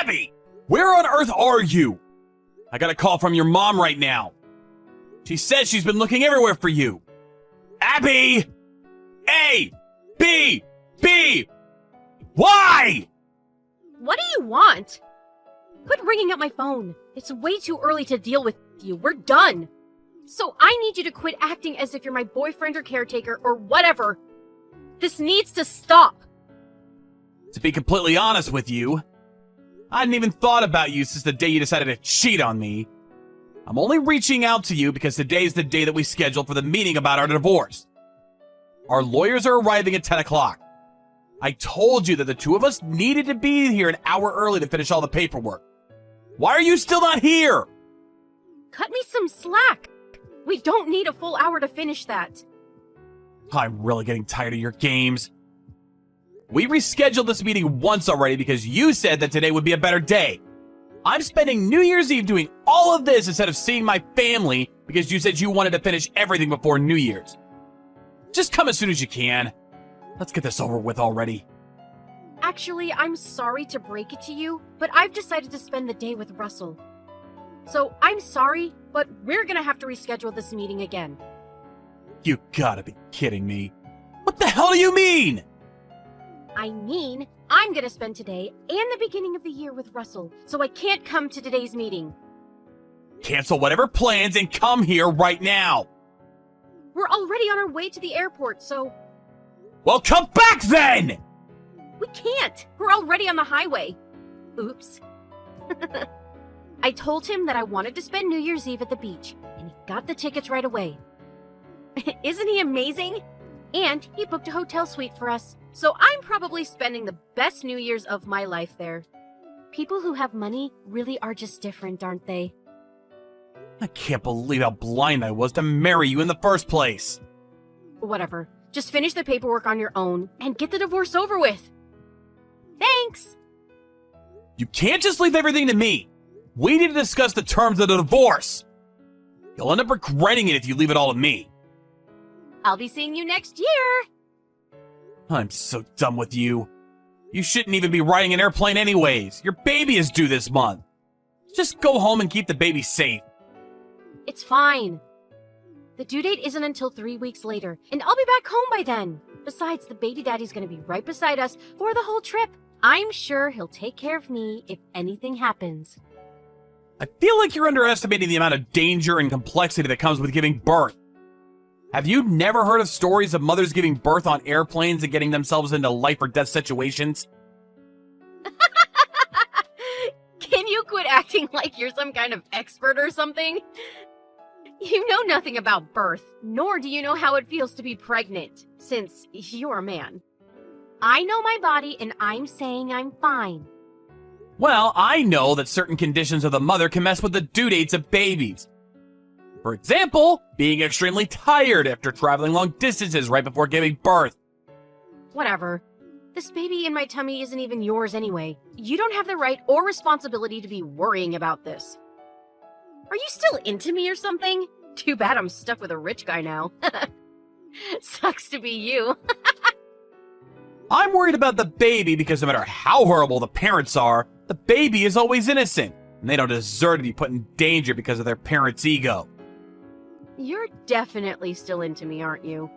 Abby! Where on earth are you? I got a call from your mom right now. She says she's been looking everywhere for you. Abby! A! B! B! Why? What do you want? Quit ringing up my phone. It's way too early to deal with you. We're done. So I need you to quit acting as if you're my boyfriend or caretaker or whatever. This needs to stop. To be completely honest with you, I hadn't even thought about you since the day you decided to cheat on me. I'm only reaching out to you because today's the day that we scheduled for the meeting about our divorce. Our lawyers are arriving at 10 o'clock. I told you that the two of us needed to be here an hour early to finish all the paperwork. Why are you still not here? Cut me some slack. We don't need a full hour to finish that. I'm really getting tired of your games. We rescheduled this meeting once already because you said that today would be a better day. I'm spending New Year's Eve doing all of this instead of seeing my family because you said you wanted to finish everything before New Year's. Just come as soon as you can. Let's get this over with already. Actually, I'm sorry to break it to you, but I've decided to spend the day with Russell. So I'm sorry, but we're gonna have to reschedule this meeting again. You gotta be kidding me. What the hell do you mean? I mean, I'm gonna spend today and the beginning of the year with Russell, so I can't come to today's meeting. Cancel whatever plans and come here right now. We're already on our way to the airport, so... Well, come back then! We can't! We're already on the highway. Oops. I told him that I wanted to spend New Year's Eve at the beach, and he got the tickets right away. Isn't he amazing? And he booked a hotel suite for us, so I'm probably spending the best New Year's of my life there. People who have money really are just different, aren't they? I can't believe how blind I was to marry you in the first place. Whatever. Just finish the paperwork on your own and get the divorce over with. Thanks! You can't just leave everything to me. We need to discuss the terms of the divorce. You'll end up regretting it if you leave it all to me. I'll be seeing you next year! I'm so done with you. You shouldn't even be riding an airplane anyways. Your baby is due this month. Just go home and keep the baby safe. It's fine. The due date isn't until 3 weeks later, and I'll be back home by then. Besides, the baby daddy's gonna be right beside us for the whole trip. I'm sure he'll take care of me if anything happens. I feel like you're underestimating the amount of danger and complexity that comes with giving birth. Have you never heard of stories of mothers giving birth on airplanes and getting themselves into life or death situations? Can you quit acting like you're some kind of expert or something? You know nothing about birth, nor do you know how it feels to be pregnant, since you're a man. I know my body, and I'm saying I'm fine. Well, I know that certain conditions of the mother can mess with the due dates of babies. For example, being extremely tired after traveling long distances right before giving birth. Whatever. This baby in my tummy isn't even yours anyway. You don't have the right or responsibility to be worrying about this. Are you still into me or something? Too bad I'm stuck with a rich guy now. Sucks to be you. I'm worried about the baby because no matter how horrible the parents are, the baby is always innocent, and they don't deserve to be put in danger because of their parents' ego. You're definitely still into me, aren't you?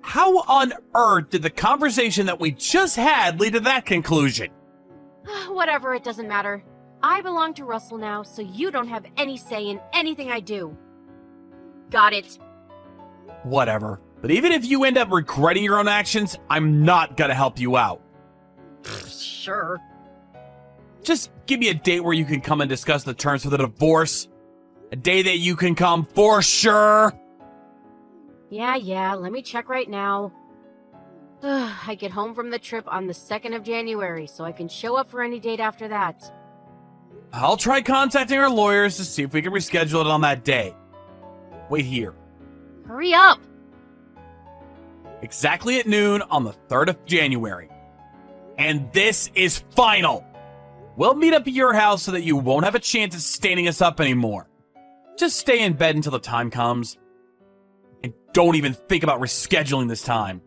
How on earth did the conversation that we just had lead to that conclusion? Whatever, it doesn't matter. I belong to Russell now, so you don't have any say in anything I do. Got it. Whatever. But even if you end up regretting your own actions, I'm not gonna help you out. Sure. Just give me a date where you can come and discuss the terms for the divorce. A day that you can come for sure. Yeah, let me check right now. I get home from the trip on the 2nd of January, so I can show up for any date after that. I'll try contacting our lawyers to see if we can reschedule it on that day. Wait here. Hurry up! Exactly at noon on the 3rd of January. And this is final. We'll meet up at your house so that you won't have a chance at standing us up anymore. Just stay in bed until the time comes. And don't even think about rescheduling this time.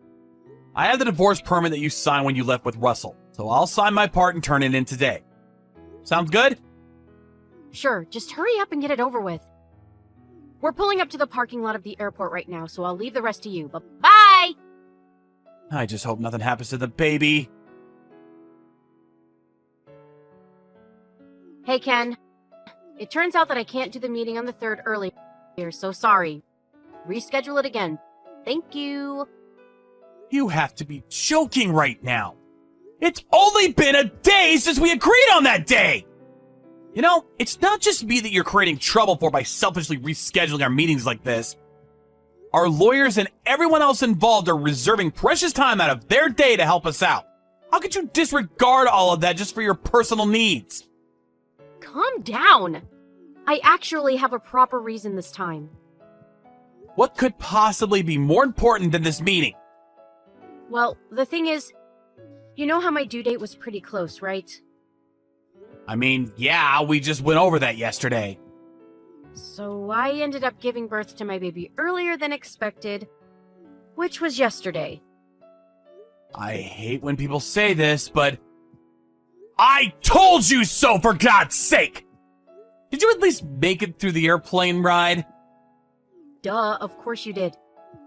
I have the divorce permit that you signed when you left with Russell, so I'll sign my part and turn it in today. Sounds good? Sure, just hurry up and get it over with. We're pulling up to the parking lot of the airport right now, so I'll leave the rest to you. Bye! I just hope nothing happens to the baby. Hey, Ken. It turns out that I can't do the meeting on the 3rd earlier, so sorry. Reschedule it again. Thank you. You have to be joking right now. It's only been a day since we agreed on that day! You know, it's not just me that you're creating trouble for by selfishly rescheduling our meetings like this. Our lawyers and everyone else involved are reserving precious time out of their day to help us out. How could you disregard all of that just for your personal needs? Calm down. I actually have a proper reason this time. What could possibly be more important than this meeting? Well, the thing is, you know how my due date was pretty close, right? I mean, yeah, we just went over that yesterday. So I ended up giving birth to my baby earlier than expected, which was yesterday. I hate when people say this, but I told you so, for God's sake! Did you at least make it through the airplane ride? Duh, of course you did.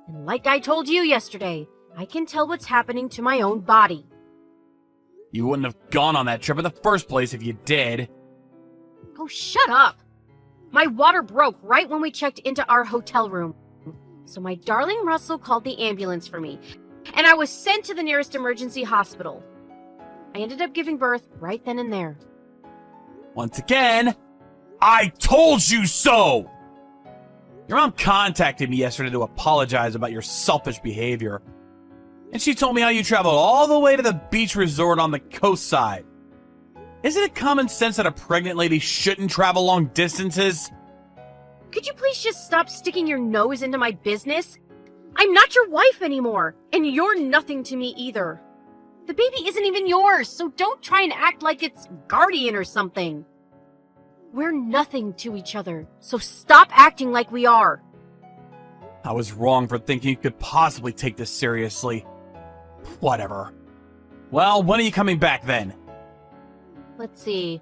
And like I told you yesterday, I can tell what's happening to my own body. You wouldn't have gone on that trip in the first place if you did. Oh, shut up! My water broke right when we checked into our hotel room. So my darling Russell called the ambulance for me, and I was sent to the nearest emergency hospital. I ended up giving birth right then and there. Once again, I told you so! Your mom contacted me yesterday to apologize about your selfish behavior. And she told me how you traveled all the way to the beach resort on the coast side. Isn't it common sense that a pregnant lady shouldn't travel long distances? Could you please just stop sticking your nose into my business? I'm not your wife anymore, and you're nothing to me either. The baby isn't even yours, so don't try and act like it's guardian or something. We're nothing to each other, so stop acting like we are. I was wrong for thinking you could possibly take this seriously. Whatever. Well, when are you coming back then? Let's see.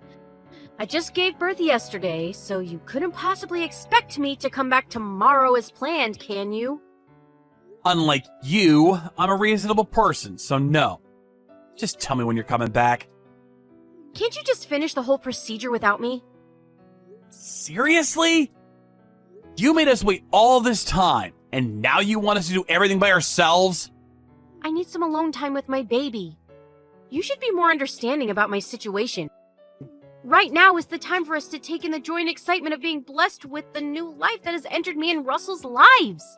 I just gave birth yesterday, so you couldn't possibly expect me to come back tomorrow as planned, can you? Unlike you, I'm a reasonable person, so no. Just tell me when you're coming back. Can't you just finish the whole procedure without me? Seriously? You made us wait all this time, and now you want us to do everything by ourselves? I need some alone time with my baby. You should be more understanding about my situation. Right now is the time for us to take in the joy and excitement of being blessed with the new life that has entered me and Russell's lives.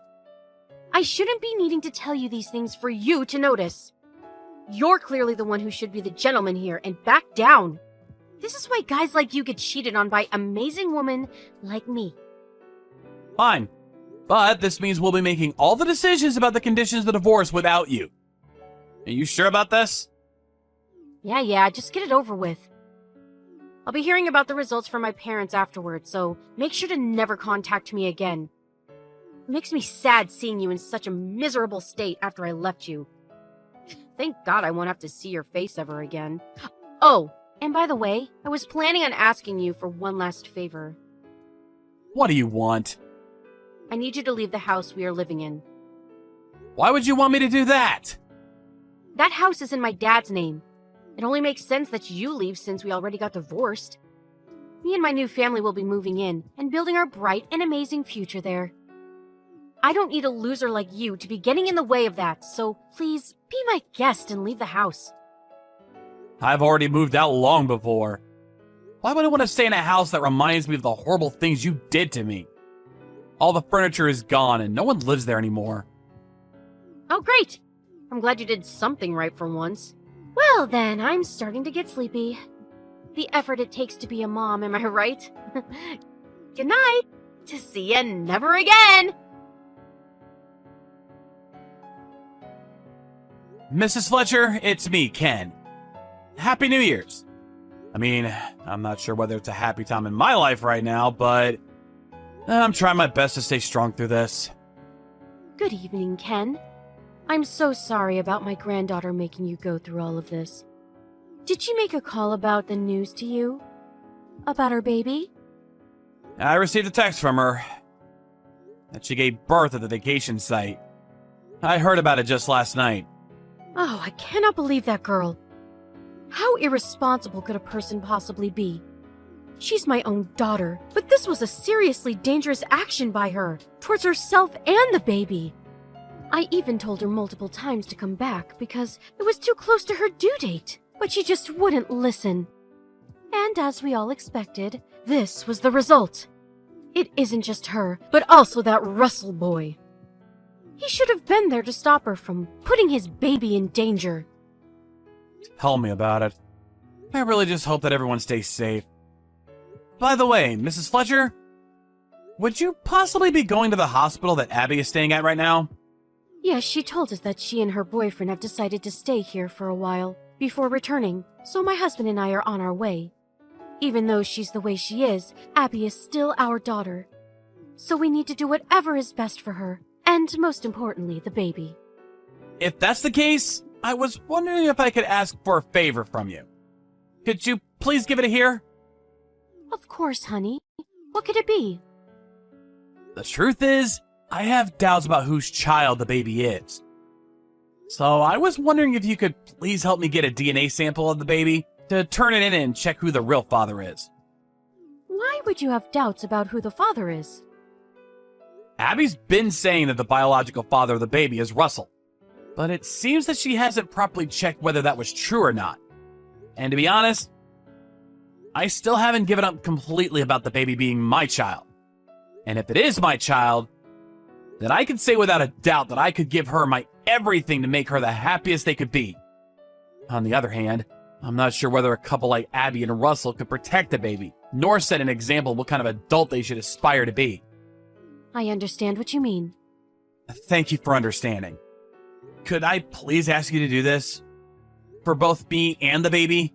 I shouldn't be needing to tell you these things for you to notice. You're clearly the one who should be the gentleman here and back down. This is why guys like you get cheated on by amazing women like me. Fine. But this means we'll be making all the decisions about the conditions of the divorce without you. Are you sure about this? Yeah, just get it over with. I'll be hearing about the results from my parents afterwards, so make sure to never contact me again. It makes me sad seeing you in such a miserable state after I left you. Thank God I won't have to see your face ever again. Oh, and by the way, I was planning on asking you for one last favor. What do you want? I need you to leave the house we are living in. Why would you want me to do that? That house is in my dad's name. It only makes sense that you leave since we already got divorced. Me and my new family will be moving in and building our bright and amazing future there. I don't need a loser like you to be getting in the way of that, so please be my guest and leave the house. I've already moved out long before. Why would I want to stay in a house that reminds me of the horrible things you did to me? All the furniture is gone and no one lives there anymore. Oh, great! I'm glad you did something right for once. Well then, I'm starting to get sleepy. The effort it takes to be a mom, am I right? Good night! To see ya never again! Mrs. Fletcher, it's me, Ken. Happy New Year's. I mean, I'm not sure whether it's a happy time in my life right now, but I'm trying my best to stay strong through this. Good evening, Ken. I'm so sorry about my granddaughter making you go through all of this. Did she make a call about the news to you? About our baby? I received a text from her that she gave birth at the vacation site. I heard about it just last night. Oh, I cannot believe that girl. How irresponsible could a person possibly be? She's my own daughter, but this was a seriously dangerous action by her, towards herself and the baby. I even told her multiple times to come back because it was too close to her due date, but she just wouldn't listen. And as we all expected, this was the result. It isn't just her, but also that Russell boy. He should have been there to stop her from putting his baby in danger. Tell me about it. I really just hope that everyone stays safe. By the way, Mrs. Fletcher, would you possibly be going to the hospital that Abby is staying at right now? Yes, she told us that she and her boyfriend have decided to stay here for a while before returning, so my husband and I are on our way. Even though she's the way she is, Abby is still our daughter. So we need to do whatever is best for her, and most importantly, the baby. If that's the case, I was wondering if I could ask for a favor from you. Could you please give it a hear? Of course, honey. What could it be? The truth is, I have doubts about whose child the baby is. So I was wondering if you could please help me get a DNA sample of the baby to turn it in and check who the real father is. Why would you have doubts about who the father is? Abby's been saying that the biological father of the baby is Russell, but it seems that she hasn't properly checked whether that was true or not. And to be honest, I still haven't given up completely about the baby being my child. And if it is my child, then I can say without a doubt that I could give her my everything to make her the happiest they could be. On the other hand, I'm not sure whether a couple like Abby and Russell could protect the baby, nor set an example of what kind of adult they should aspire to be. I understand what you mean. Thank you for understanding. Could I please ask you to do this? For both me and the baby?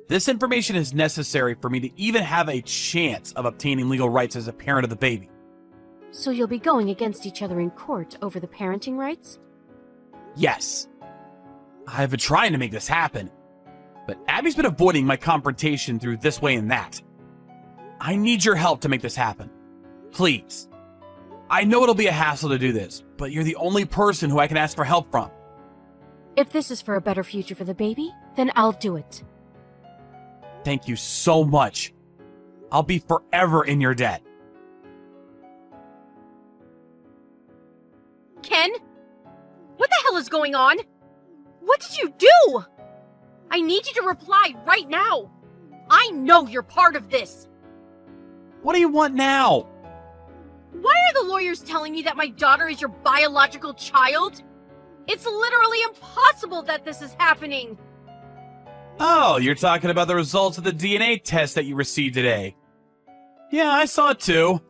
This information is necessary for me to even have a chance of obtaining legal rights as a parent of the baby. So you'll be going against each other in court over the parenting rights? Yes. I've been trying to make this happen, but Abby's been avoiding my confrontation through this way and that. I need your help to make this happen. Please. I know it'll be a hassle to do this, but you're the only person who I can ask for help from. If this is for a better future for the baby, then I'll do it. Thank you so much. I'll be forever in your debt. Ken? What the hell is going on? What did you do? I need you to reply right now. I know you're part of this. What do you want now? Why are the lawyers telling me that my daughter is your biological child? It's literally impossible that this is happening. Oh, you're talking about the results of the DNA test that you received today. Yeah, I saw it too.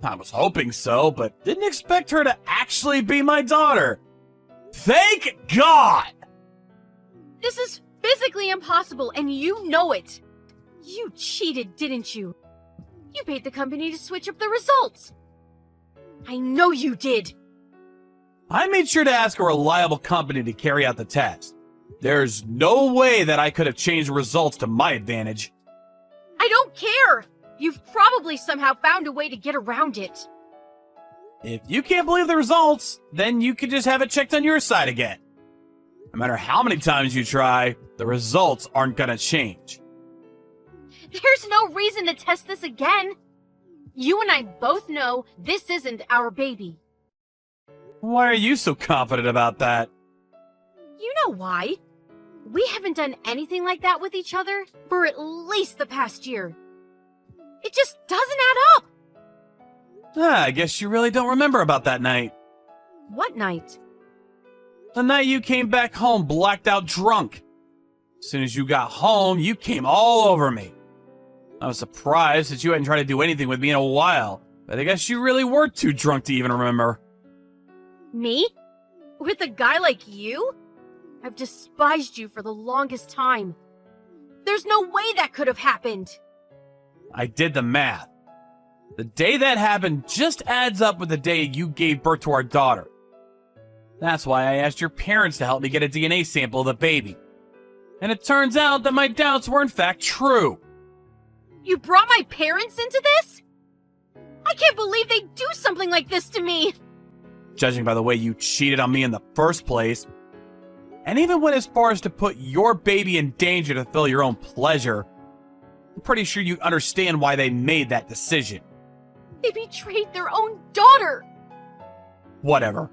I was hoping so, but didn't expect her to actually be my daughter. Thank God! This is physically impossible, and you know it. You cheated, didn't you? You paid the company to switch up the results. I know you did. I made sure to ask a reliable company to carry out the test. There's no way that I could have changed the results to my advantage. I don't care. You've probably somehow found a way to get around it. If you can't believe the results, then you can just have it checked on your side again. No matter how many times you try, the results aren't gonna change. There's no reason to test this again. You and I both know this isn't our baby. Why are you so confident about that? You know why? We haven't done anything like that with each other for at least the past year. It just doesn't add up. I guess you really don't remember about that night. What night? The night you came back home blacked out drunk. As soon as you got home, you came all over me. I was surprised that you hadn't tried to do anything with me in a while, but I guess you really were too drunk to even remember. Me? With a guy like you? I've despised you for the longest time. There's no way that could have happened. I did the math. The day that happened just adds up with the day you gave birth to our daughter. That's why I asked your parents to help me get a DNA sample of the baby. And it turns out that my doubts were in fact true. You brought my parents into this? I can't believe they'd do something like this to me! Judging by the way you cheated on me in the first place, and even went as far as to put your baby in danger to fulfill your own pleasure, I'm pretty sure you understand why they made that decision. They betrayed their own daughter! Whatever.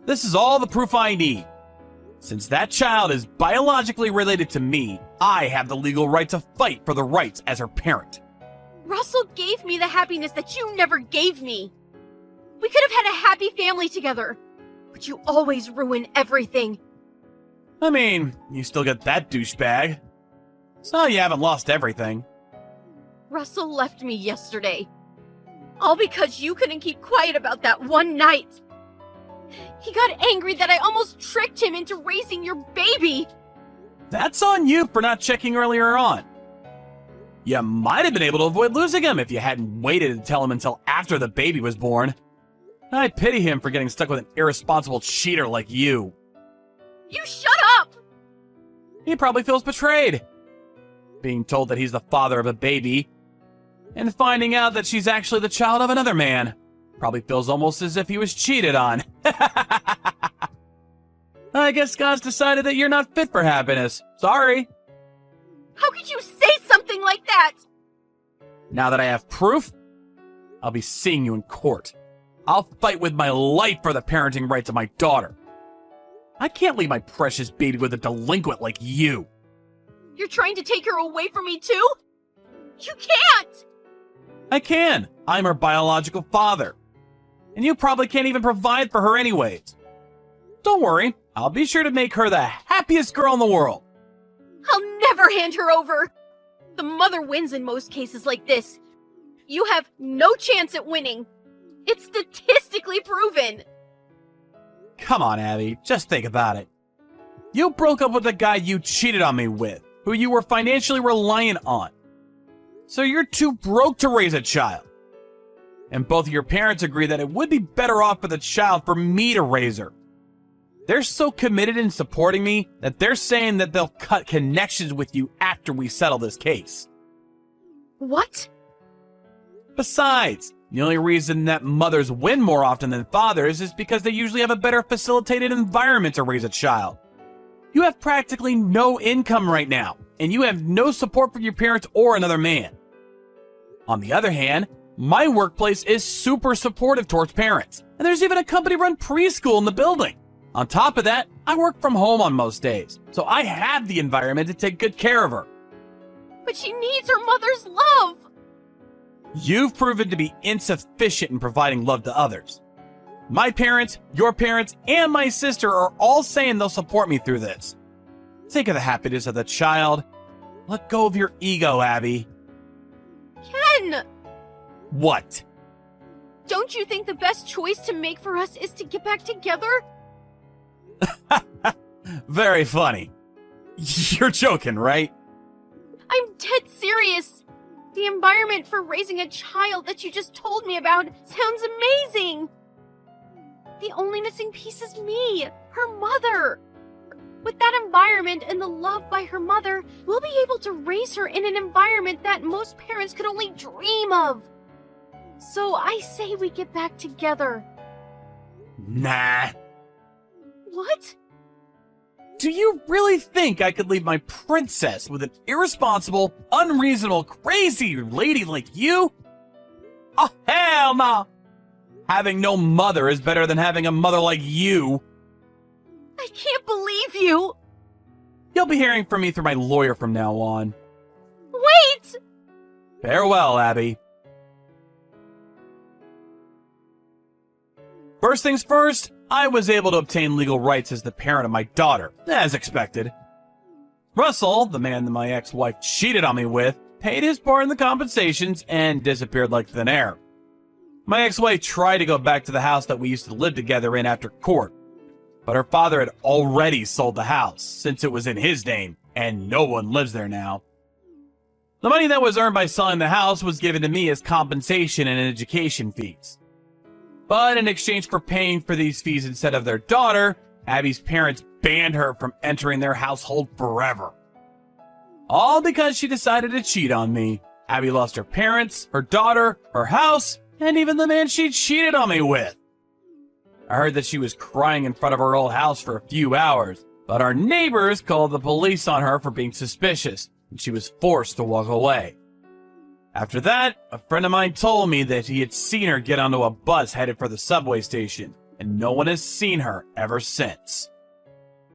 This is all the proof I need. Since that child is biologically related to me, I have the legal right to fight for the rights as her parent. Russell gave me the happiness that you never gave me. We could have had a happy family together, but you always ruin everything. I mean, you still get that douchebag. So you haven't lost everything. Russell left me yesterday. All because you couldn't keep quiet about that one night. He got angry that I almost tricked him into raising your baby. That's on you for not checking earlier on. You might have been able to avoid losing him if you hadn't waited to tell him until after the baby was born. I pity him for getting stuck with an irresponsible cheater like you. You shut up! He probably feels betrayed. Being told that he's the father of a baby, and finding out that she's actually the child of another man. Probably feels almost as if he was cheated on. I guess God's decided that you're not fit for happiness. Sorry. How could you say something like that? Now that I have proof, I'll be seeing you in court. I'll fight with my life for the parenting rights of my daughter. I can't leave my precious baby with a delinquent like you. You're trying to take her away from me too? You can't! I can. I'm her biological father. And you probably can't even provide for her anyways. Don't worry, I'll be sure to make her the happiest girl in the world. I'll never hand her over. The mother wins in most cases like this. You have no chance at winning. It's statistically proven. Come on, Abby, just think about it. You broke up with the guy you cheated on me with, who you were financially reliant on. So you're too broke to raise a child. And both of your parents agree that it would be better off for the child for me to raise her. They're so committed in supporting me that they're saying that they'll cut connections with you after we settle this case. What? Besides, the only reason that mothers win more often than fathers is because they usually have a better facilitated environment to raise a child. You have practically no income right now, and you have no support from your parents or another man. On the other hand, my workplace is super supportive towards parents, and there's even a company-run preschool in the building. On top of that, I work from home on most days, so I have the environment to take good care of her. But she needs her mother's love. You've proven to be insufficient in providing love to others. My parents, your parents, and my sister are all saying they'll support me through this. Think of the happiness of the child. Let go of your ego, Abby. Ken! What? Don't you think the best choice to make for us is to get back together? Very funny. You're joking, right? I'm dead serious. The environment for raising a child that you just told me about sounds amazing. The only missing piece is me, her mother. With that environment and the love by her mother, we'll be able to raise her in an environment that most parents could only dream of. So I say we get back together. Nah. What? Do you really think I could leave my princess with an irresponsible, unreasonable, crazy lady like you? Oh, hell no! Having no mother is better than having a mother like you. I can't believe you! You'll be hearing from me through my lawyer from now on. Wait! Farewell, Abby. First things first, I was able to obtain legal rights as the parent of my daughter, as expected. Russell, the man that my ex-wife cheated on me with, paid his part in the compensations and disappeared like thin air. My ex-wife tried to go back to the house that we used to live together in after court, but her father had already sold the house since it was in his name, and no one lives there now. The money that was earned by selling the house was given to me as compensation and education fees. But in exchange for paying for these fees instead of their daughter, Abby's parents banned her from entering their household forever. All because she decided to cheat on me. Abby lost her parents, her daughter, her house, and even the man she cheated on me with. I heard that she was crying in front of her old house for a few hours, but our neighbors called the police on her for being suspicious, and she was forced to walk away. After that, a friend of mine told me that he had seen her get onto a bus headed for the subway station, and no one has seen her ever since.